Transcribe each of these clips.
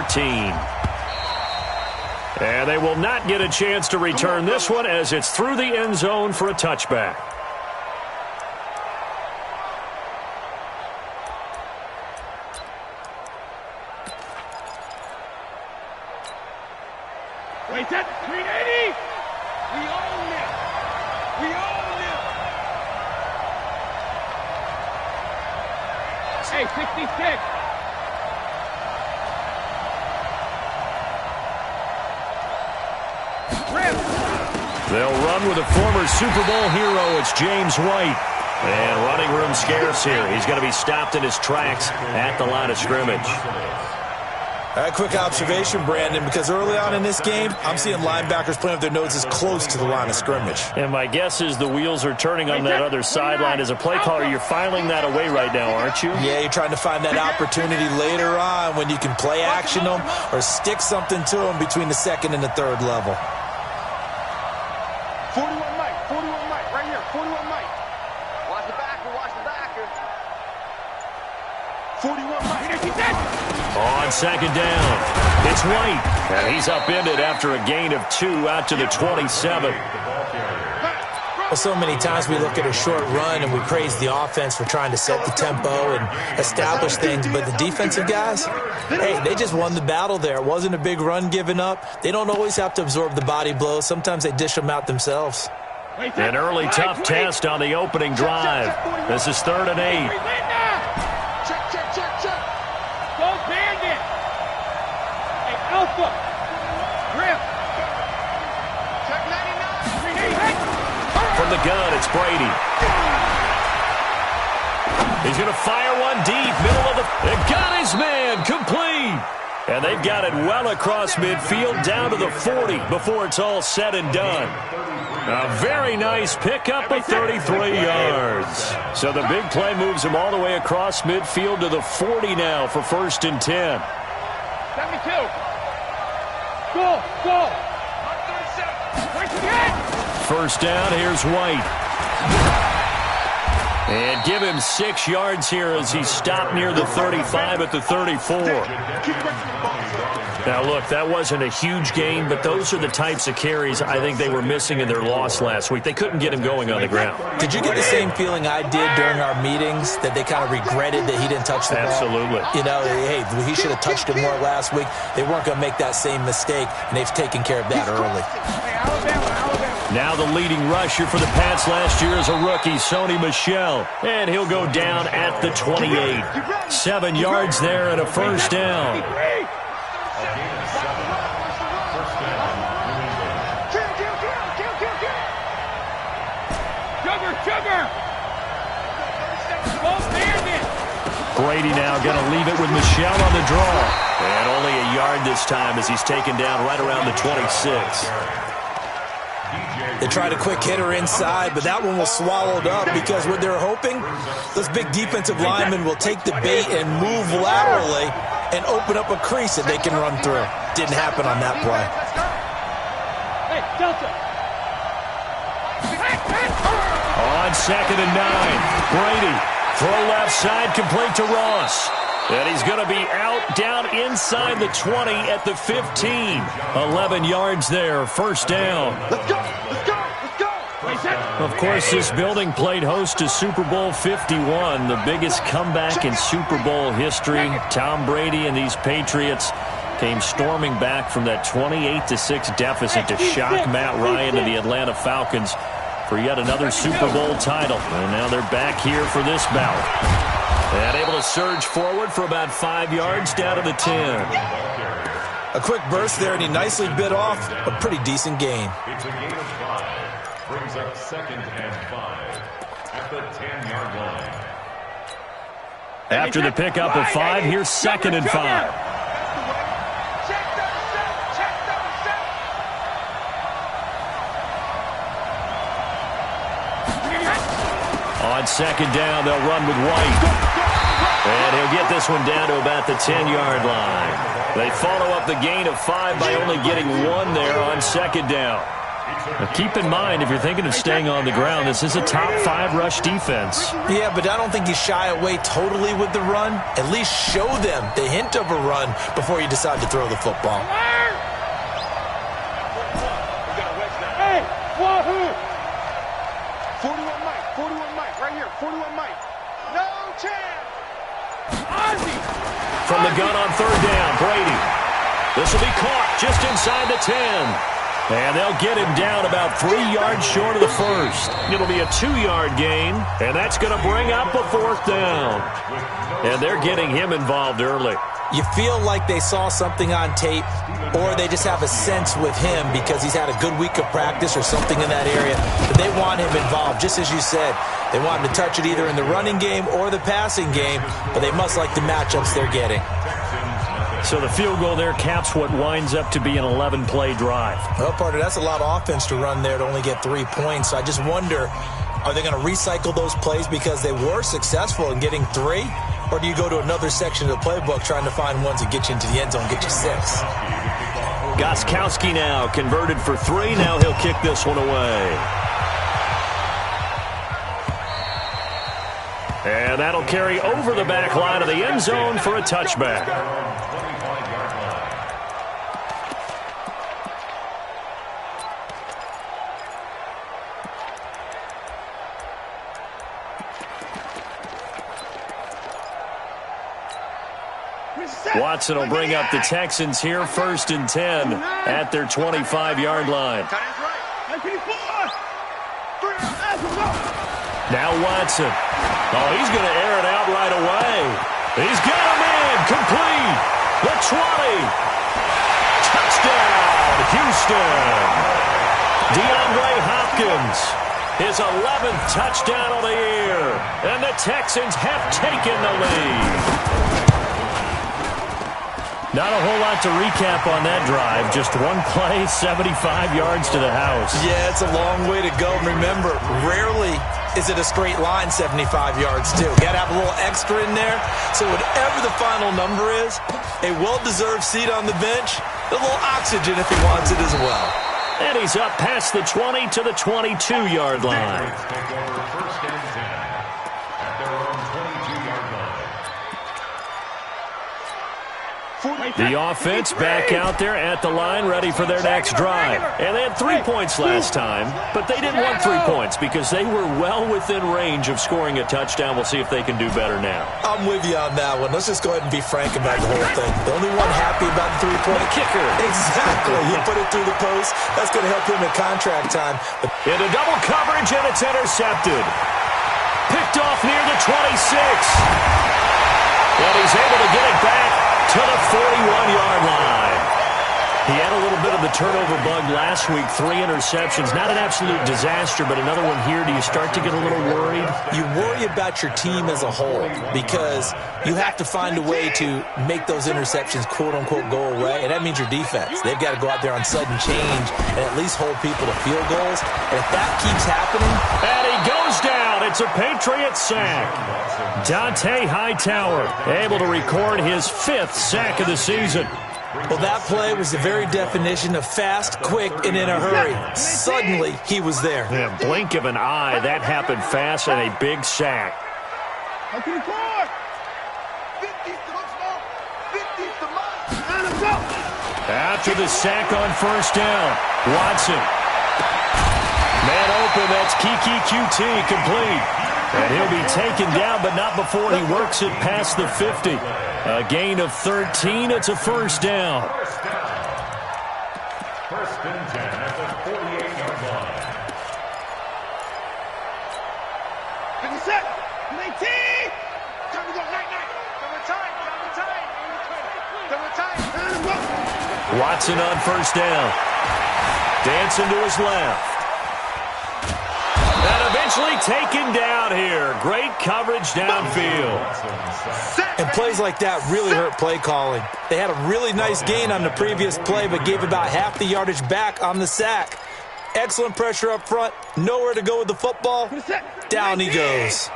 14. And they will not get a chance to return this one as it's through the end zone for a touchback. Wait, that 380! We own it! We own it! Hey, 66! They'll run with a former Super Bowl hero. It's James White. And running room scarce here. He's going to be stopped in his tracks at the line of scrimmage. A quick observation, Brandon, because early on in this game, I'm seeing linebackers playing with their noses close to the line of scrimmage. And my guess is the wheels are turning on that other sideline. As a play caller, you're filing that away right now, aren't you? Yeah, you're trying to find that opportunity later on when you can play action them or stick something to them between the second and the third level. 41 Mike, 41 Mike, right here, 41 Mike. Watch the backer, watch the backer. 41 Mike. On second down, it's White. And he's upended after a gain of 2 out to the 27. Well, so many times we look at a short run and we praise the offense for trying to set the tempo and establish things, but the defensive guys, hey, they just won the battle there. It wasn't a big run given up. They don't always have to absorb the body blows. Sometimes they dish them out themselves. An early tough test on the opening drive. This is 3rd and 8. Check. Go Bandit. Hey, Alpha. Grip. Check 99. From the gun, it's Brady. He's going to fire one deep, middle of the... They got his man, complete. And they've got it well across midfield, down to the 40 before it's all said and done. A very nice pickup of 33 yards. So the big play moves him all the way across midfield to the 40 now for 1st and 10. 72. Go. 1st down, here's White. And give him 6 yards here as he stopped near the 35 at the 34. Now, look, that wasn't a huge gain, but those are the types of carries I think they were missing in their loss last week. They couldn't get him going on the ground. Did you get the same feeling I did during our meetings, that they kind of regretted that he didn't touch the ball? Absolutely. You know, hey, he should have touched it more last week. They weren't going to make that same mistake, and they've taken care of that early. Now the leading rusher for the Pats last year is a rookie, Sony Michel. And he'll go down at the 28. 7 yards there and a 1st down. Brady now going to leave it with Michel on the draw. And only a yard this time as he's taken down right around the 26. They tried a quick hitter inside, but that one was swallowed up because what they're hoping, those big defensive linemen will take the bait and move laterally and open up a crease that they can run through. Didn't happen on that play. Hey, Delta. On 2nd and 9, Brady. Throw left side, complete to Ross. And he's going to be out down inside the 20 at the 15. 11 yards there, 1st down. Let's go. Of course, this building played host to Super Bowl 51, the biggest comeback in Super Bowl history. Tom Brady and these Patriots came storming back from that 28-6 deficit to shock Matt Ryan and the Atlanta Falcons for yet another Super Bowl title. And now they're back here for this bout. And able to surge forward for about 5 yards down to the 10. A quick burst there, and he nicely bit off a pretty decent gain. It's a gain of 5. Brings up 2nd and 5 at the 10-yard line. After the pickup of 5, here's 2nd and 5. On 2nd down, they'll run with White. And he'll get this one down to about the 10-yard line. They follow up the gain of 5 by only getting 1 there on 2nd down. Now keep in mind, if you're thinking of staying on the ground, this is a top 5 rush defense. Yeah, but I don't think you shy away totally with the run. At least show them the hint of a run before you decide to throw the football. Hey, wahoo! 41 Mike, right here, 41 Mike. No chance! Ozzie! From the gun on 3rd down, Brady. This will be caught just inside the 10. And they'll get him down about 3 yards short of the first. It'll be a 2-yard gain, and that's going to bring up a 4th down. And they're getting him involved early. You feel like they saw something on tape, or they just have a sense with him because he's had a good week of practice or something in that area. But they want him involved, just as you said. They want him to touch it either in the running game or the passing game, but they must like the matchups they're getting. So the field goal there caps what winds up to be an 11-play drive. Well, partner, that's a lot of offense to run there to only get 3 points. So I just wonder, are they going to recycle those plays because they were successful in getting 3? Or do you go to another section of the playbook trying to find ones that get you into the end zone, get you 6? Gostkowski now converted for 3. Now he'll kick this one away. And that'll carry over the back line of the end zone for a touchback. Watson will bring up the Texans here, 1st and 10 at their 25-yard line. Now Watson. Oh, he's going to air it out right away. He's got him in. Complete. The 20. Touchdown, Houston. DeAndre Hopkins. His 11th touchdown of the year. And the Texans have taken the lead. Not a whole lot to recap on that drive. Just one play, 75 yards to the house. Yeah, it's a long way to go. Remember, rarely is it a straight line 75 yards, too. Got to have a little extra in there. So whatever the final number is, a well-deserved seat on the bench, a little oxygen if he wants it as well. And he's up past the 20 to the 22-yard line. The offense back out there at the line, ready for their next drive. And they had 3 points last time, but they didn't want 3 points because they were well within range of scoring a touchdown. We'll see if they can do better now. I'm with you on that one. Let's just go ahead and be frank about the whole thing. The only one happy about the 3-point kicker. Exactly. He put it through the post. That's going to help him in contract time. Into double coverage, and it's intercepted. Picked off near the 26. And he's able to get it back to the 41-yard line. He had a little bit of the turnover bug last week, 3 interceptions. Not an absolute disaster, but another one here. Do you start to get a little worried? You worry about your team as a whole because you have to find a way to make those interceptions, quote-unquote, go away, and that means your defense. They've got to go out there on sudden change and at least hold people to field goals. And if that keeps happening... And he goes down. It's a Patriots sack. Dante Hightower able to record his 5th sack of the season. Well, that play was the very definition of fast, quick, and in a hurry. Suddenly, he was there. Yeah, blink of an eye. That happened fast and a big sack. After the sack on 1st down, Watson. Man open, that's Kiki QT, complete. And he'll be taken down, but not before he works it past the 50. A gain of 13. It's a 1st down. 1st and 10 at the 48-yard line. 57, 19. Time to go, night. Watson on 1st down. Dancing to his left. And eventually taken down here. Great coverage downfield. And plays like that really hurt play calling. They had a really nice gain on the previous play, but gave about half the yardage back on the sack. Excellent pressure up front. Nowhere to go with the football. Down he goes.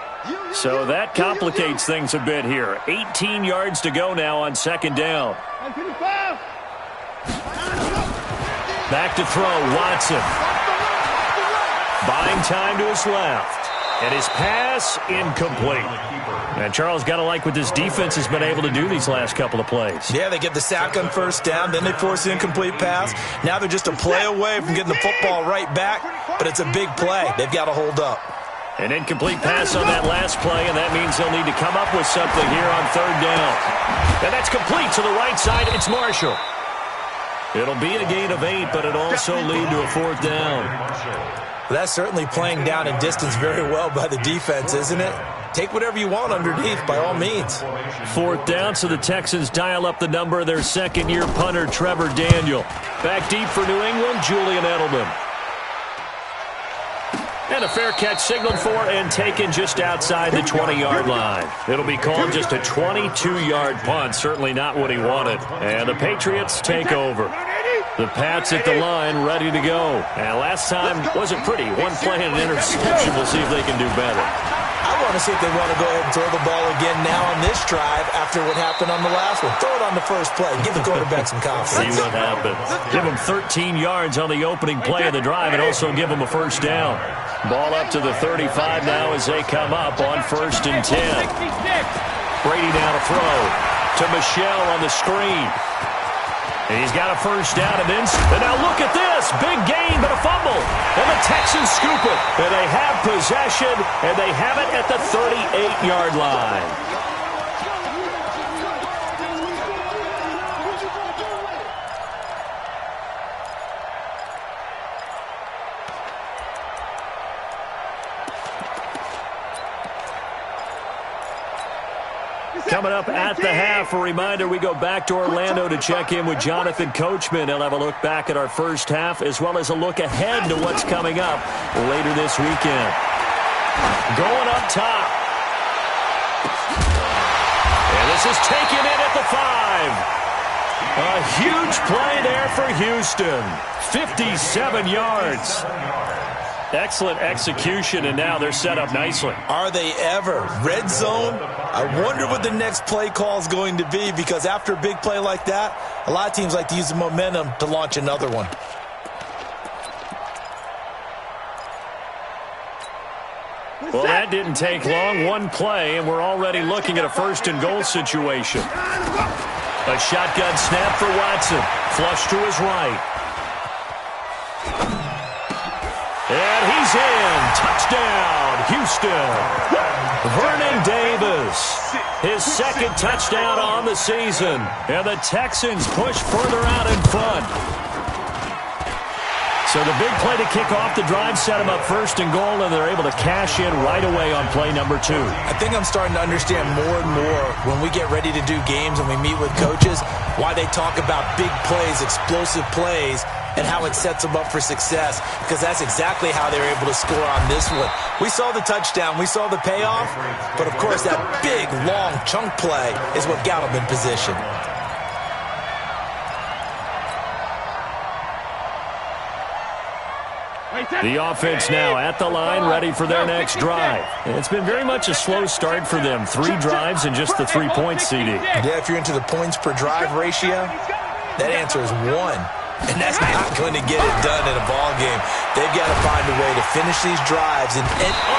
So that complicates things a bit here. 18 yards to go now on 2nd down. Back Back to throw, Watson. Buying time to his left. And his pass incomplete. And Charles, got to like what this defense has been able to do these last couple of plays. Yeah, they get the sack on first down, then they force the incomplete pass. Now they're just a play away from getting the football right back, but it's a big play. They've got to hold up. An incomplete pass on that last play, and that means they'll need to come up with something here on third down. And that's complete to the right side. It's Marshall. It'll be a gain of 8, but it'll also lead to a fourth down. That's certainly playing down in distance very well by the defense, isn't it? Take whatever you want underneath, by all means. Fourth down, so the Texans dial up the number of their second-year punter, Trevor Daniel. Back deep for New England, Julian Edelman. And a fair catch signaled for and taken just outside the 20-yard line. It'll be called just a 22-yard punt, certainly not what he wanted. And the Patriots take over. The Pats at the line, ready to go. And last time wasn't pretty. One play and an interception. We'll see if they can do better. I want to see if they want to go ahead and throw the ball again now on this drive after what happened on the last one. Throw it on the first play. Give the quarterback some confidence. See what happens. Give him 13 yards on the opening play of the drive and also give him a first down. Ball up to the 35 now as they come up on 1st and 10. Brady now to throw to Michelle on the screen. And he's got a first down and now look at this. Big gain, but a fumble. And the Texans scoop it. And they have possession, and they have it at the 38-yard line. Coming up at the half, a reminder, we go back to Orlando to check in with Jonathan Coachman. He'll have a look back at our first half as well as a look ahead to what's coming up later this weekend. Going up top. And this is taken in at the 5. A huge play there for Houston. 57 yards. Excellent execution, and now they're set up nicely. Are they ever? Red zone? I wonder what the next play call is going to be, because after a big play like that, a lot of teams like to use the momentum to launch another one. Well, that didn't take long. One play, and we're already looking at a 1st and goal situation. A shotgun snap for Watson. Flush to his right. And he's in. Touchdown, Houston. Vernon Davis. His 2nd touchdown on the season. And the Texans push further out in front. So the big play to kick off the drive set them up 1st and goal, and they're able to cash in right away on play number 2. I think I'm starting to understand more and more when we get ready to do games and we meet with coaches why they talk about big plays, explosive plays, and how it sets them up for success, because that's exactly how they're able to score on this one. We saw the touchdown, we saw the payoff, but of course that big, long chunk play is what got them in position. The offense now at the line, ready for their next drive. And it's been very much a slow start for them. 3 drives and just the 3 points, CD. Yeah, if you're into the points per drive ratio, that answer is 1. And that's not going to get it done in a ball game. They've got to find a way to finish these drives. And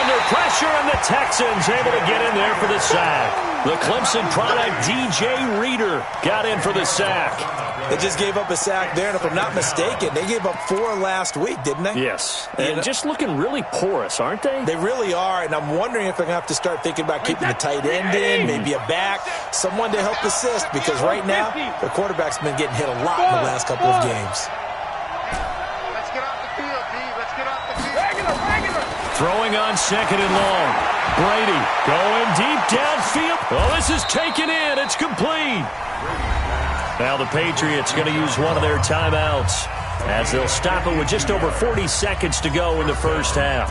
under pressure, and the Texans able to get in there for the sack. The Clemson product, DJ Reader, got in for the sack. They just gave up a sack there, and if I'm not mistaken, they gave up 4 last week, didn't they? Yes, and just looking really porous, aren't they? They really are, and I'm wondering if they're going to have to start thinking about keeping the tight end in, maybe a back, someone to help assist, because right now, their quarterback's been getting hit a lot in the last couple of games. Let's get off the field, B. Let's get off the field. Regular. Throwing on 2nd and long. Brady going deep downfield. Oh, this is taken in. It's complete. Now the Patriots going to use one of their timeouts as they'll stop it with just over 40 seconds to go in the first half.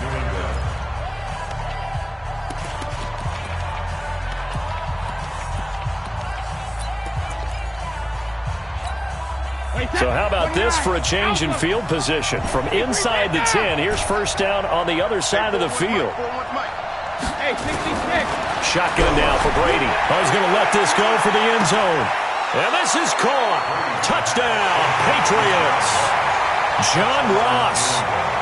So how about this for a change in field position? From inside the 10, here's 1st down on the other side of the field. Shotgun now for Brady. Oh, he's going to let this go for the end zone. And this is caught. Touchdown, Patriots. John Ross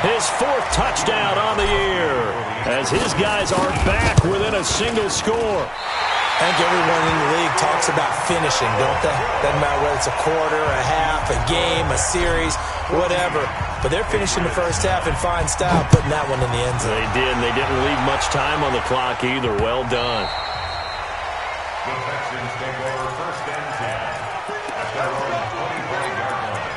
His 4th touchdown on the year as his guys are back within a single score. I think everyone in the league talks about finishing, don't they? Doesn't matter whether it's a quarter, a half, a game, a series, whatever. But they're finishing the first half in fine style, putting that one in the end zone. They did, and they didn't leave much time on the clock either. Well done. The Texans take over 1st and 10 at their own 25-yard line.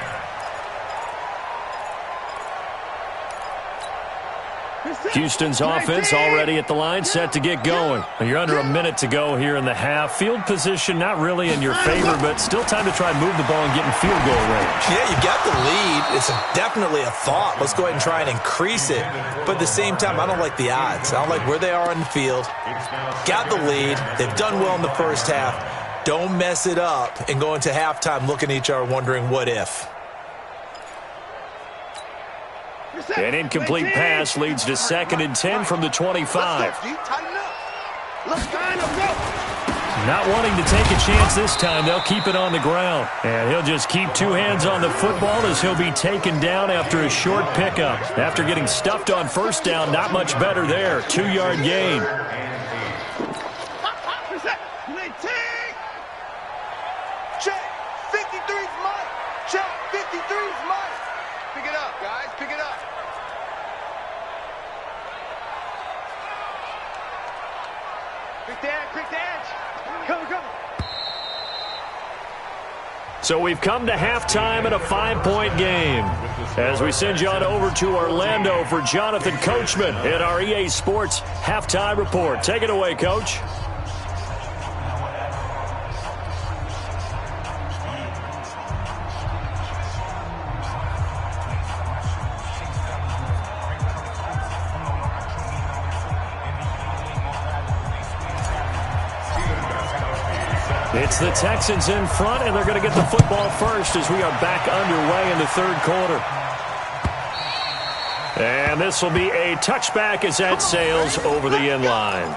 Houston's offense already at the line, set to get going. You're under a minute to go here in the half. Field position not really in your favor, but still time to try and move the ball and get in field goal range. Yeah, you've got the lead. It's definitely a thought. Let's go ahead and try and increase it. But at the same time, I don't like the odds. I don't like where they are on the field. Got the lead. They've done well in the first half. Don't mess it up and go into halftime looking at each other wondering what if. An incomplete pass leads to 2nd and 10 from the 25. Not wanting to take a chance this time, they'll keep it on the ground. And he'll just keep 2 hands on the football as he'll be taken down after a short pickup. After getting stuffed on 1st down, not much better there. 2-yard gain. Check. 53's mine. Check. 53's mine. Pick it up, guys. Pick it up. Quick dance. Come. So we've come to halftime in a 5-point game. As we send you on over to Orlando for Jonathan Coachman at our EA Sports Halftime Report. Take it away, Coach. It's the Texans in front, and they're going to get the football first as we are back underway in the 3rd quarter. And this will be a touchback as that sails over the end line.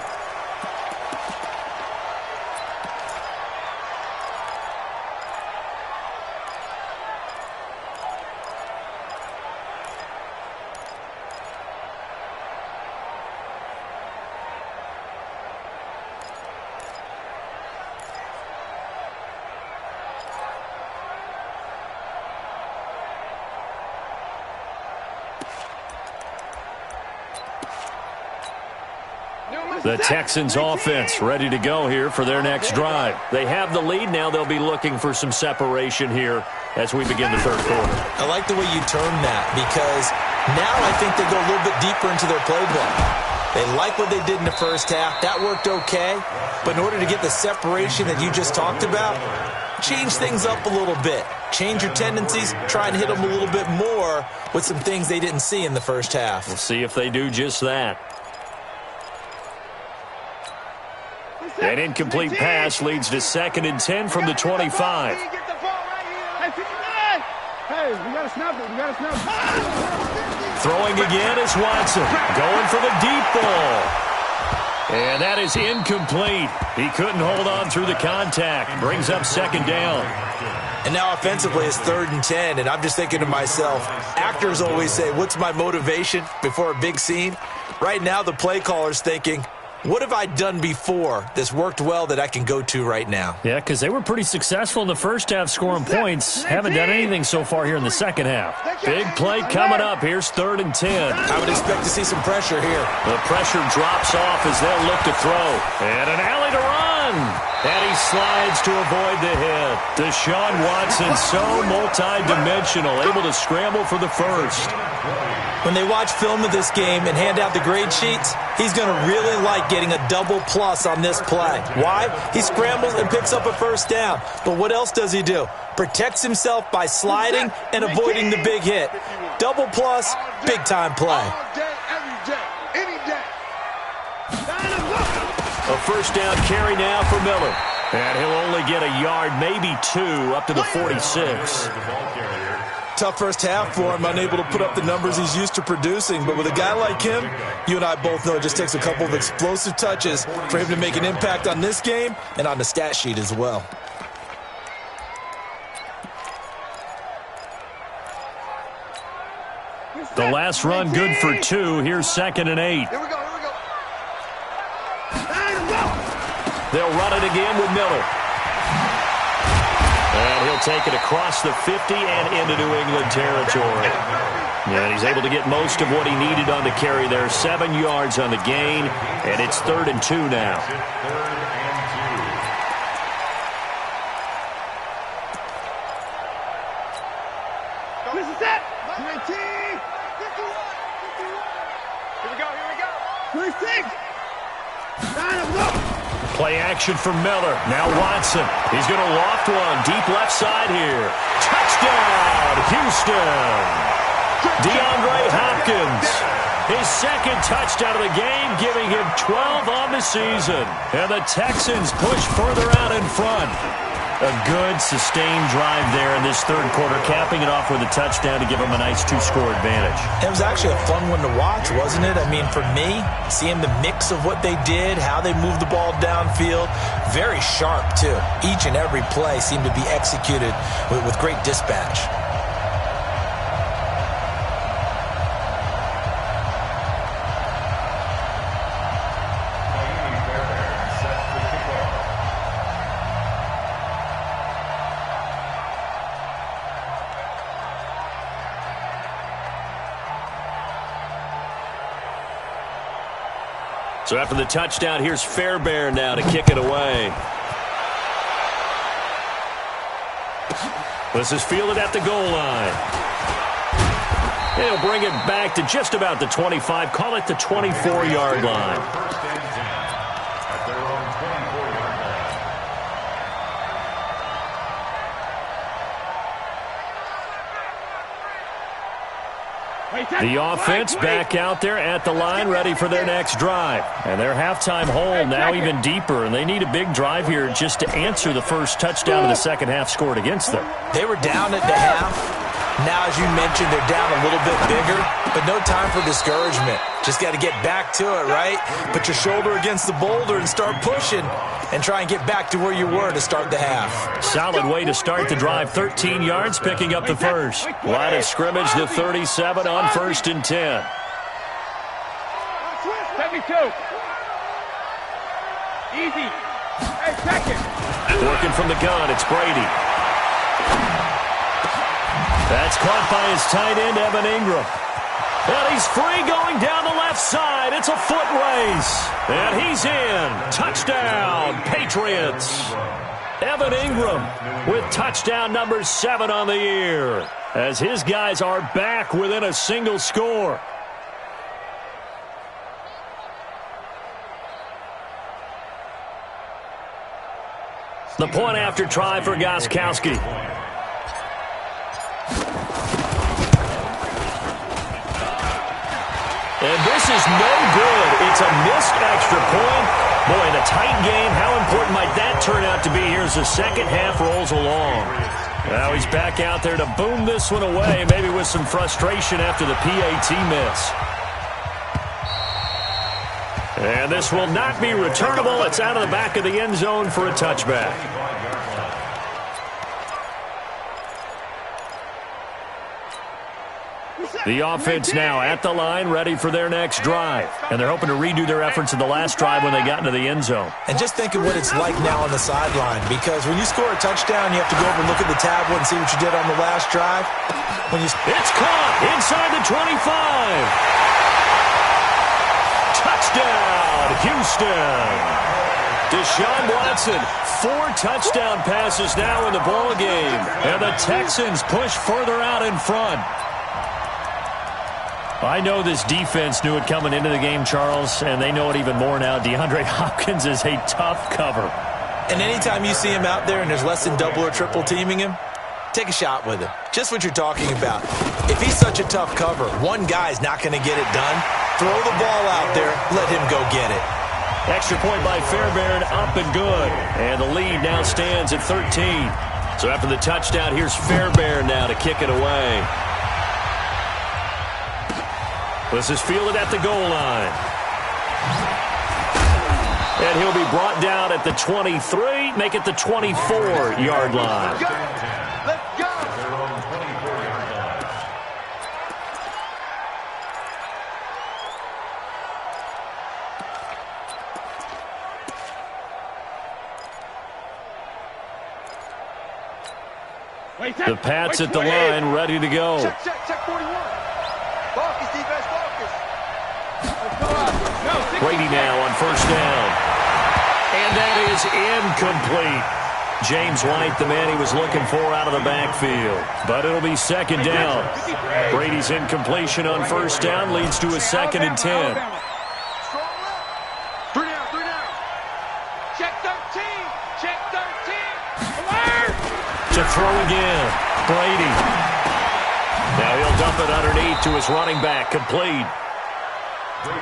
The Texans offense ready to go here for their next drive. They have the lead now. They'll be looking for some separation here as we begin the 3rd quarter. I like the way you term that because now I think they go a little bit deeper into their playbook. They like what they did in the first half. That worked okay. But in order to get the separation that you just talked about, change things up a little bit. Change your tendencies. Try and hit them a little bit more with some things they didn't see in the first half. We'll see if they do just that. An incomplete pass leads to 2nd and 10 from the 25. Hey, we got to snap it. Throwing again is Watson. Going for the deep ball. And that is incomplete. He couldn't hold on through the contact. Brings up 2nd down. And now offensively it's 3rd and 10, and I'm just thinking to myself, actors always say, what's my motivation before a big scene? Right now the play caller's thinking, what have I done before that's worked well that I can go to right now? Yeah, because they were pretty successful in the first half scoring points. Haven't done anything so far here in the second half. Big play coming up. Here's 3rd and 10. I would expect to see some pressure here. The pressure drops off as they'll look to throw. And an alley to run. And he slides to avoid the hit. Deshaun Watson, so multi-dimensional, able to scramble for the first. When they watch film of this game and hand out the grade sheets, he's going to really like getting a double plus on this play. Why? He scrambles and picks up a first down. But what else does he do? Protects himself by sliding and avoiding the big hit. Double plus, big time play. All day, every day, any day. A first down carry now for Miller. And he'll only get a yard, maybe 2, up to the 46. Tough first half for him, unable to put up the numbers he's used to producing. But with a guy like him, you and I both know it just takes a couple of explosive touches for him to make an impact on this game and on the stat sheet as well. The last run good for 2. Here's 2nd and 8. Here we go. They'll run it again with Miller. And he'll take it across the 50 and into New England territory. And he's able to get most of what he needed on the carry there. 7 yards on the gain, and it's 3rd and 2 now. This is it. 19. 51. Here we go. 26. Play action for Miller. Now Watson. He's going to loft one. Deep left side here. Touchdown, Houston. DeAndre Hopkins. His 2nd touchdown of the game, giving him 12 on the season. And the Texans push further out in front. A good, sustained drive there in this 3rd quarter, capping it off with a touchdown to give them a nice 2-score advantage. It was actually a fun one to watch, wasn't it? I mean, for me, seeing the mix of what they did, how they moved the ball downfield, very sharp, too. Each and every play seemed to be executed with great dispatch. So after the touchdown, here's Fairbairn now to kick it away. This is fielded at the goal line. He'll bring it back to just about the 25. Call it the 24-yard line. First and 10 at their own 24-yard line. The offense back out there at the line, ready for their next drive. And their halftime hole now even deeper, and they need a big drive here just to answer the first touchdown of the second half scored against them. They were down at the half. Now, as you mentioned, they're down a little bit bigger, but no time for discouragement. Just got to get back to it, right? Put your shoulder against the boulder and start pushing and try and get back to where you were to start the half. Solid way to start the drive. 13 yards, picking up the first. Line of scrimmage, the 37 on 1st and 10. 72. Easy. Hey, second. Working from the gun, it's Brady. That's caught by his tight end, Evan Ingram. And he's free going down the left side. It's a foot race. And he's in. Touchdown, Patriots. Evan Ingram with touchdown number 7 on the year, as his guys are back within a single score. The point after try for Gostkowski. And this is no good. It's a missed extra point. Boy, in a tight game, how important might that turn out to be here as the second half rolls along? Now he's back out there to boom this one away, maybe with some frustration after the PAT miss. And this will not be returnable. It's out of the back of the end zone for a touchback. The offense now at the line, ready for their next drive. And they're hoping to redo their efforts in the last drive when they got into the end zone. And just think of what it's like now on the sideline, because when you score a touchdown, you have to go over and look at the tablet and see what you did on the last drive. It's caught inside the 25. Touchdown, Houston. Deshaun Watson, 4 touchdown passes now in the ball game. And the Texans push further out in front. I know this defense knew it coming into the game, Charles, and they know it even more now. DeAndre Hopkins is a tough cover. And anytime you see him out there and there's less than double or triple teaming him, take a shot with him. Just what you're talking about. If he's such a tough cover, one guy's not going to get it done. Throw the ball out there. Let him go get it. Extra point by Fairbairn, up and good. And the lead now stands at 13. So after the touchdown, here's Fairbairn now to kick it away. This is fielded at the goal line. And he'll be brought down at the 23, make it the 24-yard line. Let's go. The Pats at the line, ready to go. Check 41. Focus, defense, focus. Brady now on first down. And that is incomplete. James White, the man he was looking for out of the backfield. But it'll be second down. Brady's incompletion on first down leads to a 2nd and 10. Three down. Check 13. Check 13. To throw again. Brady. Now he'll dump it underneath to his running back. Complete.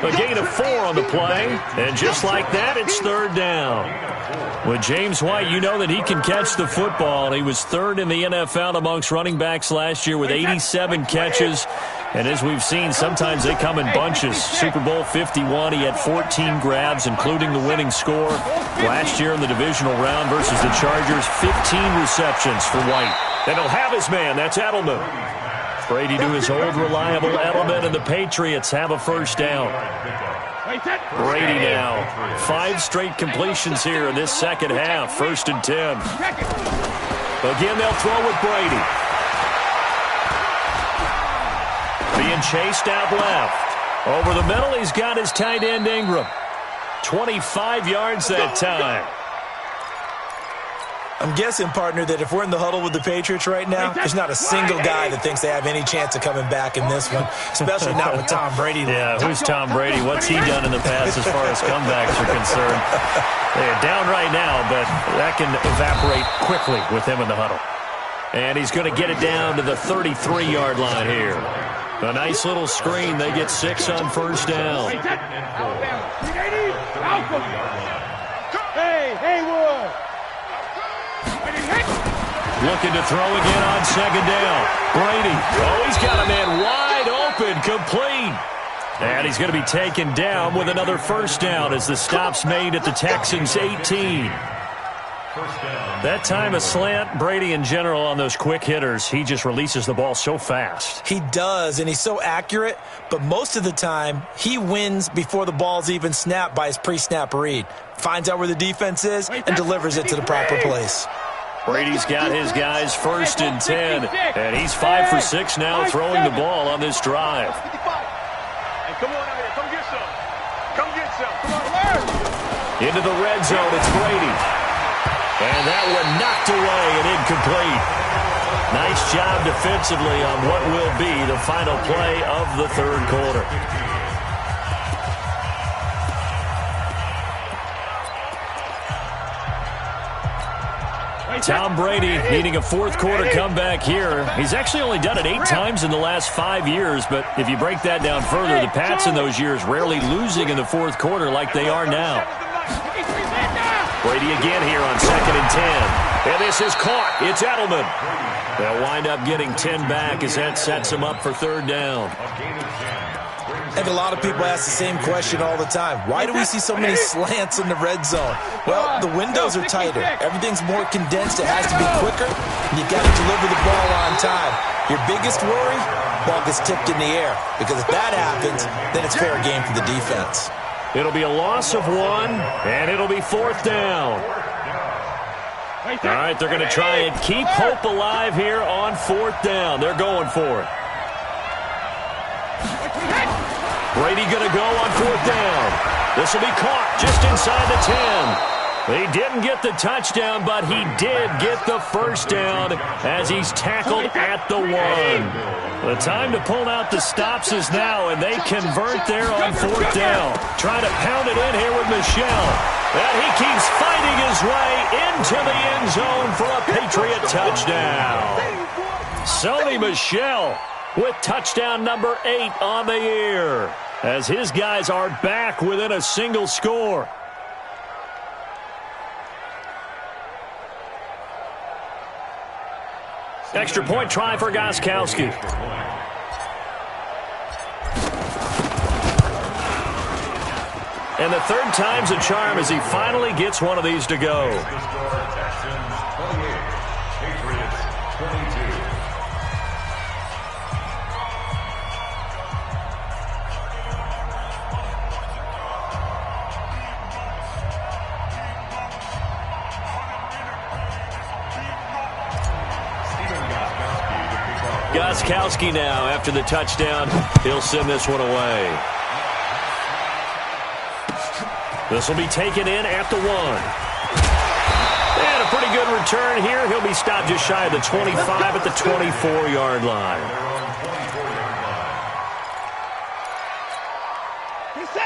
A gain of 4 on the play. And just like that, it's third down. With James White, you know that he can catch the football. He was 3rd in the NFL amongst running backs last year with 87 catches. And as we've seen, sometimes they come in bunches. Super Bowl 51, he had 14 grabs, including the winning score. Last year in the divisional round versus the Chargers, 15 receptions for White. And he'll have his man. That's Edelman. Brady to his old reliable Edelman, and the Patriots have a first down. Brady now. 5 straight completions here in this second half. 1st and 10. Again, they'll throw with Brady. Being chased out left. Over the middle, he's got his tight end Ingram. 25 yards that time. I'm guessing, partner, that if we're in the huddle with the Patriots right now, there's not a single guy that thinks they have any chance of coming back in this one, especially not with Tom Brady. Yeah, who's Tom Brady? What's he done in the past as far as comebacks are concerned? They're down right now, but that can evaporate quickly with him in the huddle. And he's going to get it down to the 33-yard line here. A nice little screen. They get 6 on first down. Hey, Wood. Looking to throw again on second down. Brady. Oh, he's got a man wide open, complete. And he's going to be taken down with another first down as the stop's made at the Texans' 18. That time a slant. Brady in general on those quick hitters, he just releases the ball so fast. He does, and he's so accurate, but most of the time he wins before the ball's even snapped by his pre-snap read. Finds out where the defense is and delivers it to the proper place. Brady's got his guys 1st and 10, and he's 5 for 6 now throwing the ball on this drive. Hey, come on out here. Come get some. Come get some. Come on, learn. Into the red zone, it's Brady. And that one knocked away and incomplete. Nice job defensively on what will be the final play of the third quarter. Tom Brady needing a fourth quarter comeback here. He's actually only done it 8 times in the last 5 years, but if you break that down further, the Pats in those years rarely losing in the fourth quarter like they are now. Brady again here on 2nd and 10. And this is caught. It's Edelman. They'll wind up getting 10 back as that sets him up for third down. I think a lot of people ask the same question all the time. Why do we see so many slants in the red zone? Well, the windows are tighter. Everything's more condensed. It has to be quicker, and you've got to deliver the ball on time. Your biggest worry? Ball gets tipped in the air, because if that happens, then it's fair game for the defense. It'll be a loss of 1, and it'll be 4th down. All right, they're going to try and keep hope alive here on 4th down. They're going for it. Brady going to go on 4th down. This will be caught just inside the 10. He didn't get the touchdown, but he did get the first down as he's tackled at the 1. The time to pull out the stops is now, and they convert there on 4th down. Trying to pound it in here with Michel. And he keeps fighting his way into the end zone for a Patriot touchdown. Sony Michel with touchdown number 8 on the year, as his guys are back within a single score. Extra point try for Gostkowski. And the third time's a charm as he finally gets one of these to go. Gostkowski now after the touchdown. He'll send this one away. This will be taken in at the 1. And a pretty good return here. He'll be stopped just shy of the 25 at the 24-yard line.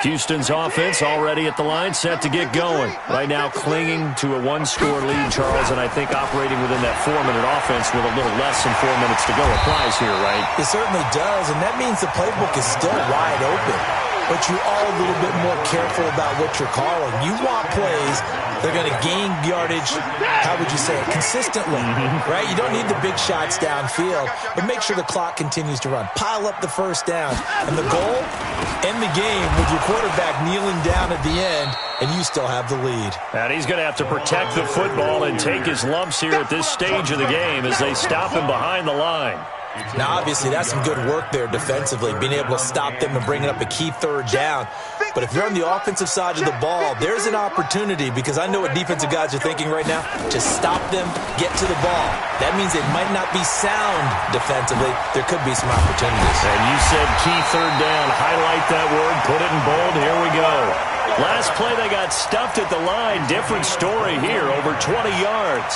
Houston's offense already at the line, set to get going. Right now clinging to a one-score lead, Charles, and I think operating within that 4-minute offense with a little less than 4 minutes to go applies here, right? It certainly does, and that means the playbook is still wide open. But you are a little bit more careful about what you're calling. You want plays that are going to gain yardage, how would you say it, consistently, right? You don't need the big shots downfield, but make sure the clock continues to run. Pile up the first down. And the goal, end the game with your quarterback kneeling down at the end, and you still have the lead. And he's going to have to protect the football and take his lumps here at this stage of the game as they stop him behind the line. Now, obviously, that's some good work there defensively, being able to stop them and bring it up a key third down. But if you're on the offensive side of the ball, there's an opportunity, because I know what defensive guys are thinking right now, to stop them, get to the ball. That means they might not be sound defensively. There could be some opportunities. And you said key third down. Highlight that word, put it in bold. Here we go. Last play, they got stuffed at the line. Different story here, over 20 yards.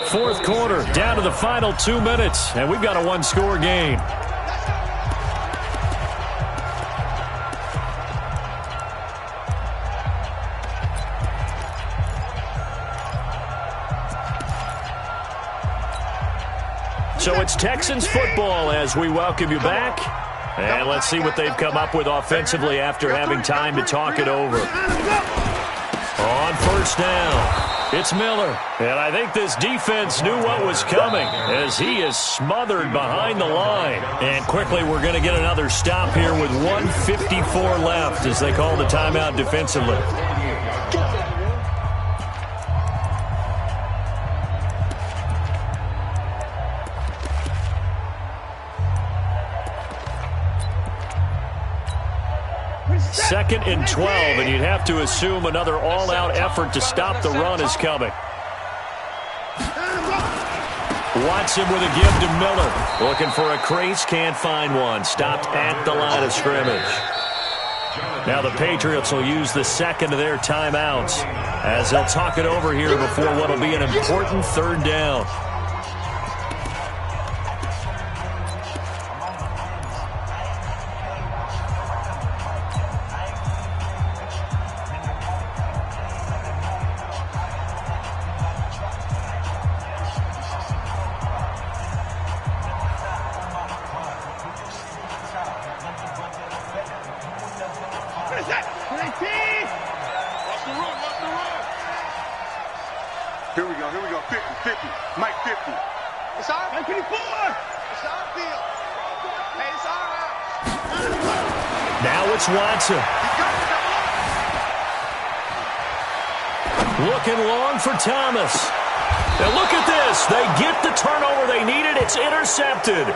Fourth quarter, down to the final 2 minutes, and we've got a one-score game. So it's Texans football as we welcome you back. And let's see what they've come up with offensively after having time to talk it over. On first down, it's Miller. And I think this defense knew what was coming as he is smothered behind the line. And quickly we're going to get another stop here with 1:54 left as they call the timeout defensively. Second and 12, and you'd have to assume another all-out effort to stop the run is coming. Watson with a give to Miller. Looking for a crease, can't find one. Stopped at the line of scrimmage. Now the Patriots will use the second of their timeouts as they'll talk it over here before what will be an important third down. Here we go. 50. Mike 50. It's our 54. It's our field. Hey, it's our house. Now it's Watson. Looking long for Thomas. Now look at this. They get the turnover they needed. It's intercepted.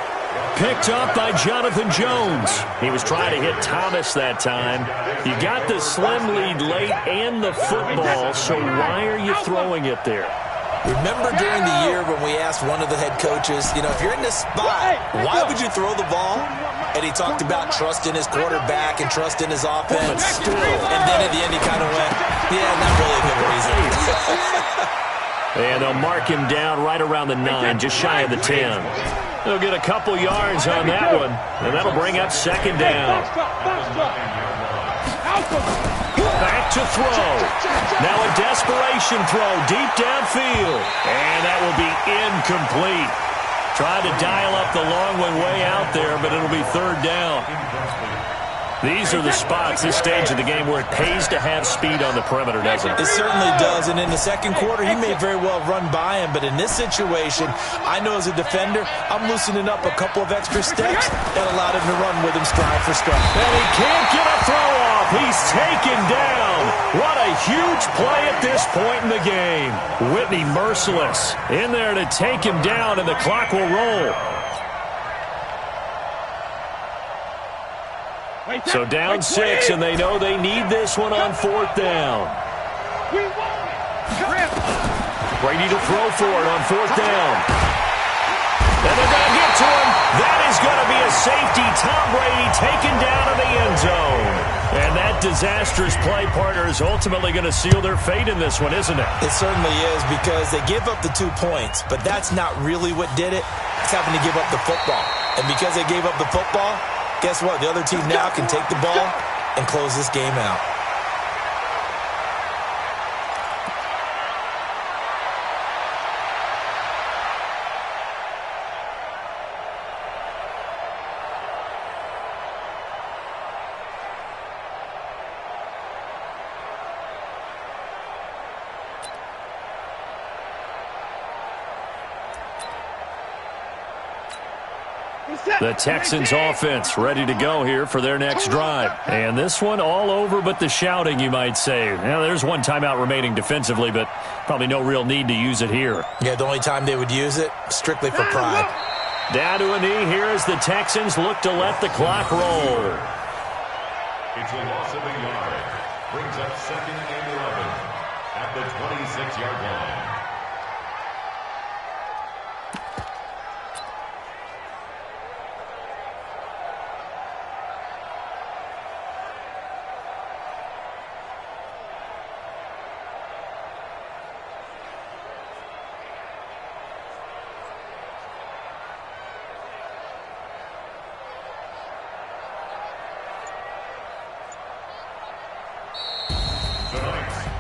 Picked up by Jonathan Jones. He was trying to hit Thomas that time. You got the slim lead late and the football, so why are you throwing it there? Remember during the year when we asked one of the head coaches, if you're in this spot, why would you throw the ball? And he talked about trust in his quarterback and trust in his offense. And then at the end he kind of went, yeah, not really a good reason. And they'll mark him down right around the 9, just shy of the 10. They'll get a couple yards on that one, and that'll bring up second down. Back to throw. Now a desperation throw deep downfield. And that will be incomplete. Tried to dial up the long one way out there, but it'll be third down. These are the spots, this stage of the game, where it pays to have speed on the perimeter, doesn't it? It certainly does, and in the second quarter, he may very well run by him, but in this situation, I know as a defender, I'm loosening up a couple of extra steps and allowed him to run with him stride for stride. And he can't get a throw off. He's taken down. What a huge play at this point in the game. Whitney merciless in there to take him down, and the clock will roll. So down 6, and they know they need this one on fourth down. Brady to throw for it on 4th down. And they're going to get to him. That is going to be a safety. Tom Brady taken down in the end zone. And that disastrous play, partner, is ultimately going to seal their fate in this one, isn't it? It certainly is, because they give up the 2 points, but that's not really what did it. It's having to give up the football. And because they gave up the football, guess what? The other team now can take the ball and close this game out. The Texans offense ready to go here for their next drive. And this one all over but the shouting, you might say. Now, there's one timeout remaining defensively, but probably no real need to use it here. Yeah, the only time they would use it, strictly for pride. Down to a knee here as the Texans look to let the clock roll. It's a loss of a yard. Brings up 2nd and 11 at the 26-yard line.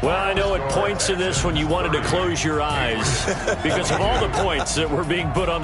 Well, I know at points in this when you wanted to close your eyes because of all the points that were being put on the